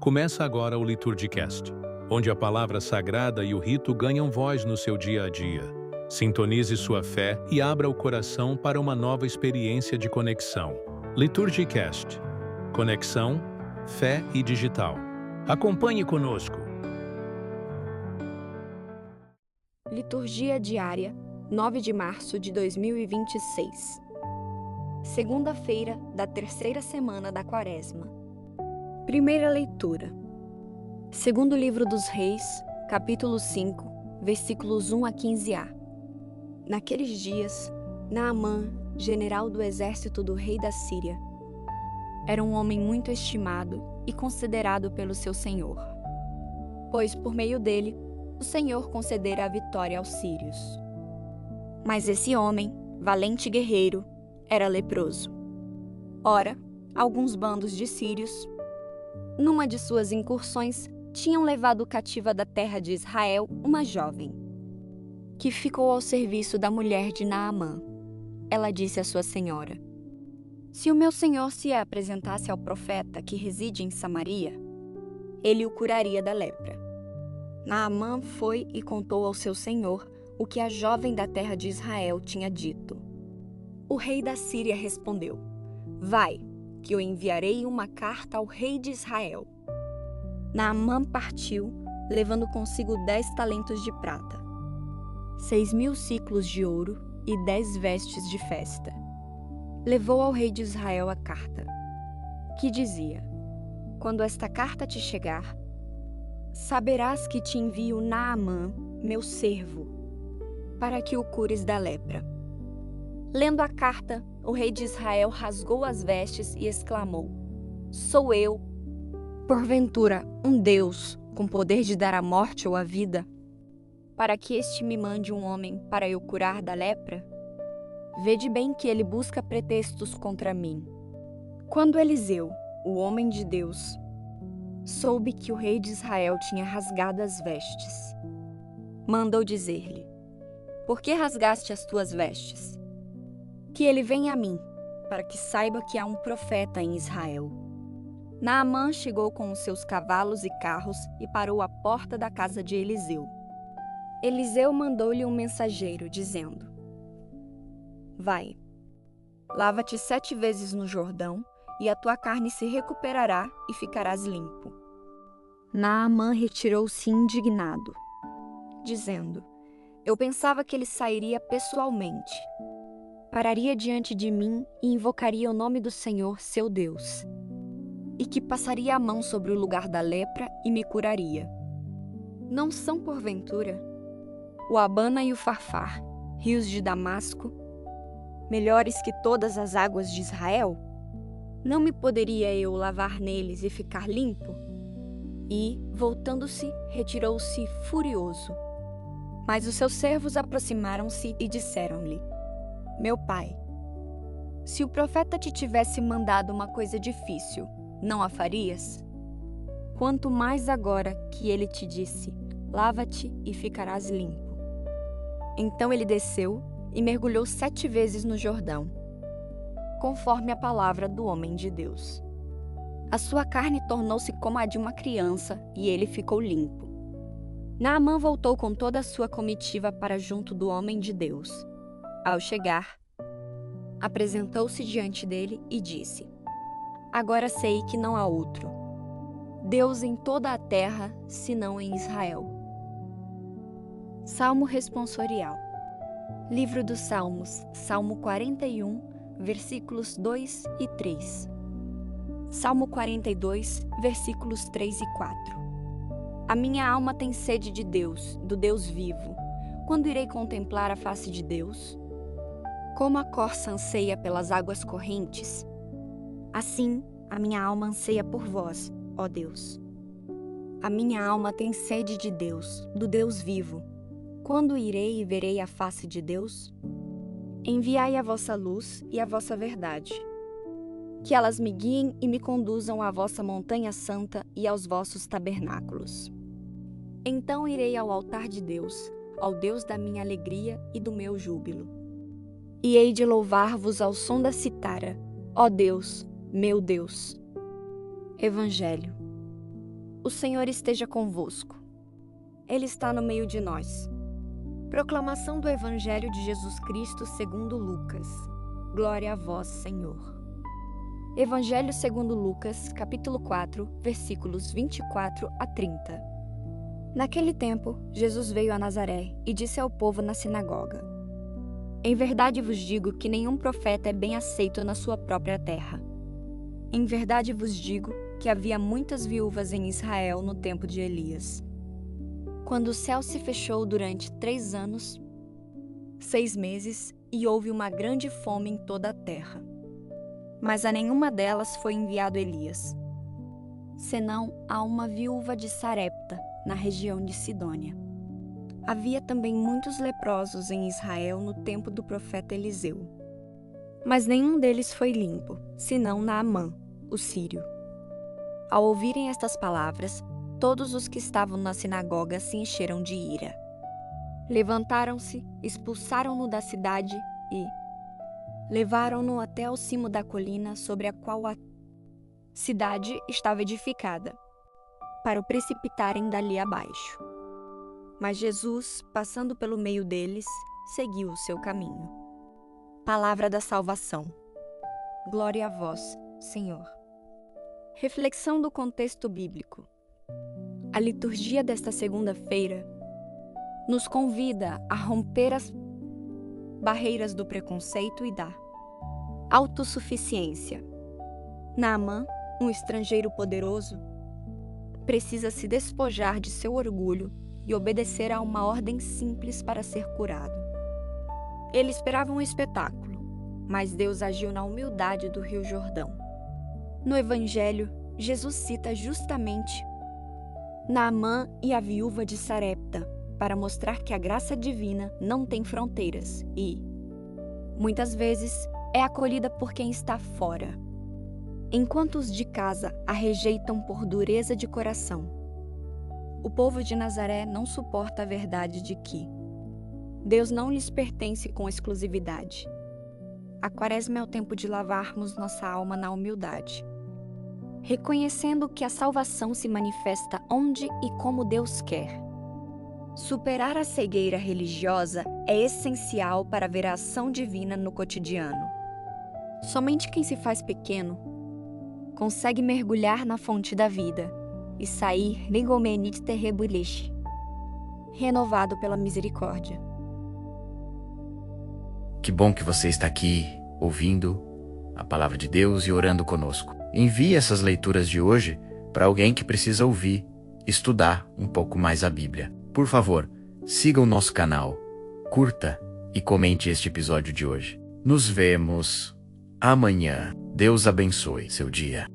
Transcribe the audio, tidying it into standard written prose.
Começa agora o LiturgiCast, onde a palavra sagrada e o rito ganham voz no seu dia a dia. Sintonize sua fé e abra o coração para uma nova experiência de conexão. LiturgiCast. Conexão, fé e digital. Acompanhe conosco. Liturgia diária, 9 de março de 2026. Segunda-feira da terceira semana da Quaresma. Primeira leitura. Segundo livro dos Reis, capítulo 5, versículos 1 a 15a. Naqueles dias, Naamã, general do exército do rei da Síria, era um homem muito estimado e considerado pelo seu senhor, pois por meio dele, o Senhor concedera a vitória aos sírios. Mas esse homem, valente guerreiro, era leproso. Ora, alguns bandos de sírios, numa de suas incursões, tinham levado cativa da terra de Israel uma jovem, que ficou ao serviço da mulher de Naamã. Ela disse à sua senhora: "Se o meu senhor se apresentasse ao profeta que reside em Samaria, ele o curaria da lepra." Naamã foi e contou ao seu senhor o que a jovem da terra de Israel tinha dito. O rei da Síria respondeu: "Vai, que eu enviarei uma carta ao rei de Israel." Naamã partiu, levando consigo 10 talentos de prata, 6.000 siclos de ouro e 10 vestes de festa. Levou ao rei de Israel a carta, que dizia: "Quando esta carta te chegar, saberás que te envio Naamã, meu servo, para que o cures da lepra." Lendo a carta, o rei de Israel rasgou as vestes e exclamou: "Sou eu, porventura, um Deus com poder de dar a morte ou a vida, para que este me mande um homem para eu curar da lepra? Vede bem que ele busca pretextos contra mim." Quando Eliseu, o homem de Deus, soube que o rei de Israel tinha rasgado as vestes, mandou dizer-lhe: "Por que rasgaste as tuas vestes? Que ele venha a mim, para que saiba que há um profeta em Israel." Naamã chegou com os seus cavalos e carros e parou à porta da casa de Eliseu. Eliseu mandou-lhe um mensageiro, dizendo: "Vai, lava-te 7 vezes no Jordão, e a tua carne se recuperará e ficarás limpo." Naamã retirou-se indignado, dizendo: "Eu pensava que ele sairia pessoalmente, pararia diante de mim e invocaria o nome do Senhor, seu Deus, e que passaria a mão sobre o lugar da lepra e me curaria. Não são, porventura, o Abana e o Farfar, rios de Damasco, melhores que todas as águas de Israel? Não me poderia eu lavar neles e ficar limpo?" E, voltando-se, retirou-se furioso. Mas os seus servos aproximaram-se e disseram-lhe: "Meu pai, se o profeta te tivesse mandado uma coisa difícil, não a farias? Quanto mais agora que ele te disse: lava-te e ficarás limpo." Então ele desceu e mergulhou 7 vezes no Jordão, conforme a palavra do homem de Deus. A sua carne tornou-se como a de uma criança e ele ficou limpo. Naamã voltou com toda a sua comitiva para junto do homem de Deus. Ao chegar, apresentou-se diante dele e disse: "Agora sei que não há outro Deus em toda a terra, senão em Israel." Salmo responsorial. Livro dos Salmos, Salmo 41, versículos 2 e 3. Salmo 42, versículos 3 e 4. A minha alma tem sede de Deus, do Deus vivo. Quando irei contemplar a face de Deus? Como a corça anseia pelas águas correntes, assim a minha alma anseia por vós, ó Deus. A minha alma tem sede de Deus, do Deus vivo. Quando irei e verei a face de Deus? Enviai a vossa luz e a vossa verdade, que elas me guiem e me conduzam à vossa montanha santa e aos vossos tabernáculos. Então irei ao altar de Deus, ao Deus da minha alegria e do meu júbilo. E hei de louvar-vos ao som da citara, ó Deus, meu Deus. Evangelho. O Senhor esteja convosco. Ele está no meio de nós. Proclamação do Evangelho de Jesus Cristo segundo Lucas. Glória a vós, Senhor. Evangelho segundo Lucas, capítulo 4, versículos 24 a 30. Naquele tempo, Jesus veio a Nazaré e disse ao povo na sinagoga: Em verdade vos digo que nenhum profeta é bem aceito na sua própria terra. Em verdade vos digo que havia muitas viúvas em Israel no tempo de Elias. Quando o céu se fechou durante 3 anos, 6 meses, e houve uma grande fome em toda a terra. Mas a nenhuma delas foi enviado Elias, senão a uma viúva de Sarepta, na região de Sidônia. Havia também muitos leprosos em Israel no tempo do profeta Eliseu. Mas nenhum deles foi limpo, senão Naamã, o sírio. Ao ouvirem estas palavras, todos os que estavam na sinagoga se encheram de ira. Levantaram-se, expulsaram-no da cidade e levaram-no até ao cimo da colina sobre a qual a cidade estava edificada, para o precipitarem dali abaixo. Mas Jesus, passando pelo meio deles, seguiu o seu caminho. Palavra da salvação. Glória a vós, Senhor. Reflexão do contexto bíblico. A liturgia desta segunda-feira nos convida a romper as barreiras do preconceito e da autossuficiência. Naamã, um estrangeiro poderoso, precisa se despojar de seu orgulho e obedecer a uma ordem simples para ser curado. Ele esperava um espetáculo, mas Deus agiu na humildade do Rio Jordão. No Evangelho, Jesus cita justamente Naamã e a viúva de Sarepta para mostrar que a graça divina não tem fronteiras e, muitas vezes, é acolhida por quem está fora, enquanto os de casa a rejeitam por dureza de coração. O povo de Nazaré não suporta a verdade de que Deus não lhes pertence com exclusividade. A Quaresma é o tempo de lavarmos nossa alma na humildade, reconhecendo que a salvação se manifesta onde e como Deus quer. Superar a cegueira religiosa é essencial para ver a ação divina no cotidiano. Somente quem se faz pequeno consegue mergulhar na fonte da vida e sair rigomenit terrebulish, renovado pela misericórdia. Que bom que você está aqui, ouvindo a Palavra de Deus e orando conosco. Envie essas leituras de hoje para alguém que precisa ouvir, estudar um pouco mais a Bíblia. Por favor, siga o nosso canal, curta e comente este episódio de hoje. Nos vemos amanhã. Deus abençoe seu dia.